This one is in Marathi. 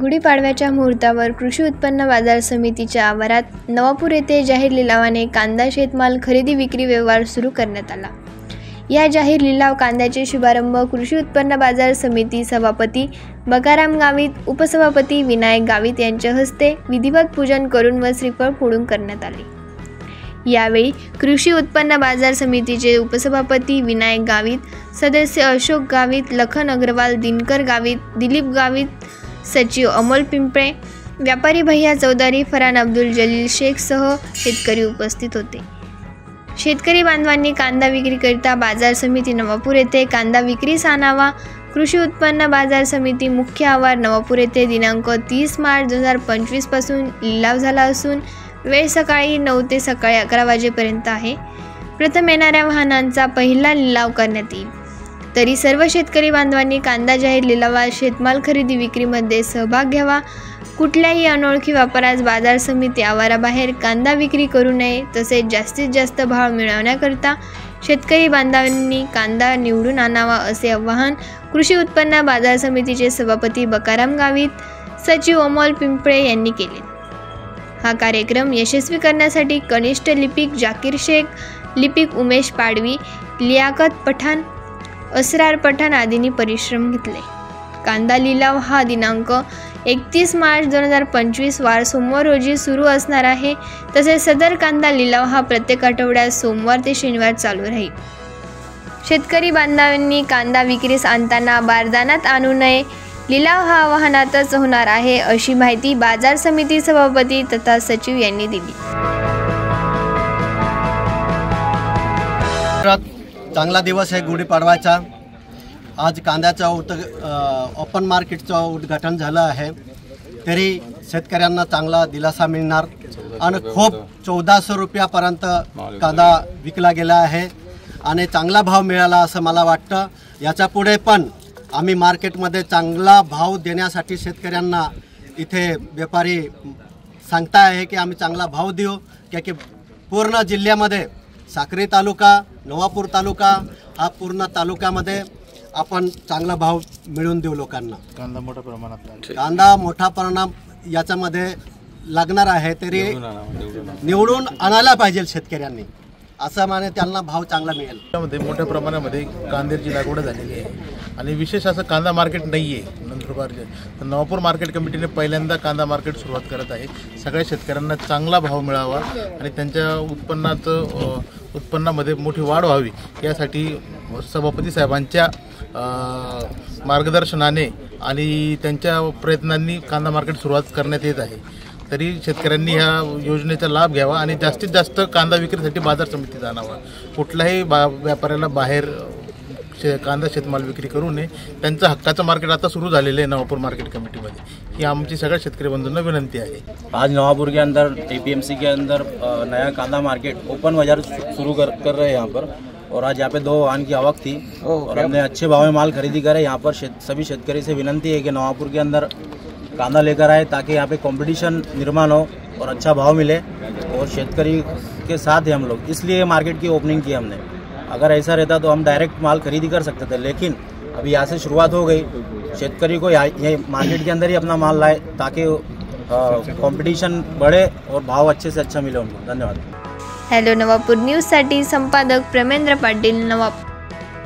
गुढीपाडव्याच्या मुहूर्तावर कृषी उत्पन्न बाजार समितीच्या आवारात नवापूर येथे जाहीर लिलावाने कांदा शेतमाल खरेदी विक्री व्यवहार सुरू करण्यात आला। या जाहीर लिलाव कांद्याचे शुभारंभ कृषी उत्पन्न बाजार समिती सभापती बकाराम गावित, उपसभापती विनायक गावित यांच्या हस्ते विधिवत पूजन करून व श्रीफळ फोडून करण्यात आले। यावेळी कृषी उत्पन्न बाजार समितीचे उपसभापती विनायक गावित, सदस्य अशोक गावित, लखन अग्रवाल, दिनकर गावित, दिलीप गावित, सचिव अमोल पिंपळे, व्यापारी भैया चौधरी, फरहान अब्दुल जलील शेख सह शेतकरी उपस्थित होते। शेतकरी बांधवांनी कांदा विक्रीकरिता बाजार समिती नवापूर येथे कांदा विक्रीस आणावा। कृषी उत्पन्न बाजार समिती मुख्य आवार नवापूर येथे दिनांक 30 मार्च 2025 पासून लिलाव झाला असून वेळ सकाळी 9 ते सकाळी 11 वाजेपर्यंत आहे। प्रथम येणाऱ्या वाहनांचा पहिला लिलाव करण्यात येईल। तरी सर्व शेतकरी बांधवांनी कांदा जाहीर लिलावात शेतमाल खरेदी विक्रीमध्ये सहभाग घ्यावा। कुठल्याही अनोळखी व्यापाऱ्यास बाजार समिती आवाराबाहेर कांदा विक्री करू नये। तसेच जास्तीत जास्त भाव मिळवण्याकरता शेतकरी बांधवांनी कांदा निवडून आणावा असे आवाहन कृषी उत्पन्न बाजार समितीचे सभापती बकाराम गावित, सचिव अमोल पिंपळे यांनी केले। हा कार्यक्रम यशस्वी करण्यासाठी कनिष्ठ लिपिक जाकीर शेख, लिपिक उमेश पाडवी, लियाकत पठाण, असरार पठाण आदींनी परिश्रम घेतले। कांदा लिलाव हा दिनांक 31 मार्च 2025 वार सोमवार रोजी सुरू असणार आहे। तसेच सदर कांदा लिलाव हा प्रत्येक आठवड्यात सोमवार ते शनिवार चालू राहील। शेतकरी बांधवांनी कांदा विक्रीस आणताना बारदानात आणू नये। लिलाव हा वाहनातच होणार आहे अशी माहिती बाजार समिती सभापती तथा सचिव यांनी दिली। चांगला दिवस आहे गुढीपाडवाचा। आज कांद्याचा ओपन मार्केटचं उद्घाटन झालं आहे, तरी शेतकऱ्यांना चांगला दिलासा मिळणार आणि खूप 1400 रुपयापर्यंत कांदा विकला गेला आहे आणि चांगला भाव मिळाला असं मला वाटतं। याच्या पुढे पण आम्ही मार्केटमध्ये चांगला भाव देण्यासाठी शेतकऱ्यांना इथे व्यापारी सांगता आहे की आम्ही चांगला भाव देऊ, की पूर्ण जिल्ह्यामध्ये साक्री तालुका, नवापूर तालुका हा पूर्ण तालुक्यामध्ये आपण चांगला भाव मिळवून देऊ लोकांना। कांदा मोठा परिणाम याच्यामध्ये लागणार आहे, तरी निवडून आणायला पाहिजे शेतकऱ्यांनी, असं माने त्यांना भाव चांगला मिळेल। मोठ्या प्रमाणामध्ये कांद्याची लागवड झालेली आहे आणि विशेष असं कांदा मार्केट नाही आहे नंदुरबारचे, तर नवापूर मार्केट कमिटीने पहिल्यांदा कांदा मार्केट सुरुवात करत आहे। सगळ्या शेतकऱ्यांना चांगला भाव मिळावा आणि त्यांच्या उत्पन्नामध्ये मोठी वाढ व्हावी यासाठी सभापती साहेबांच्या मार्गदर्शनाने आणि त्यांच्या प्रयत्नांनी कांदा मार्केट सुरुवात करण्यात येत आहे। तरी शेतकऱ्यांनी ह्या योजनेचा लाभ घ्यावा आणि जास्तीत जास्त कांदा विक्रीसाठी बाजार समितीत आणावा। कुठल्याही व्यापाऱ्याला बाहेर कांदा शेतमाल विक्री करू नये। त्यांचं हक्काचं मार्केट आता सुरू झालेलं आहे नवापूर मार्केट कमेटीमध्ये, ही आमची सगळ्या शेतकरी बंधूंना विनंती है। आज नवापुर के अंदर APMC के अंदर नया कांदा मार्केट ओपन बाजार शुरू कर रहे हैं यहाँ पर, और आज यहाँ पे 2 वाहन की आवक थी और हमने अच्छे भाव में माल खरीदी करे। यहाँ पर सभी शेतकरी से विनंती है कि नवापुर के अंदर कांदा लेकर आए ताकि यहाँ पे कंपटीशन निर्माण हो और अच्छा भाव मिले, और शेतकरी के साथ हैं हम लोग, इसलिए मार्केट की ओपनिंग की हमने। अगर ऐसा रहता तो हम डायरेक्ट माल खरीदी कर सकते थे, लेकिन अभी यहाँ से शुरुआत हो गई। शेतकरी को ये मार्केट के अंदर ही अपना माल लाए ताकि कंपटीशन बढ़े और भाव अच्छे से अच्छा मिले उनको। धन्यवाद। हॅलो नवापूर न्यूजसाठी संपादक प्रमेंद्र पाटील, नवापूर।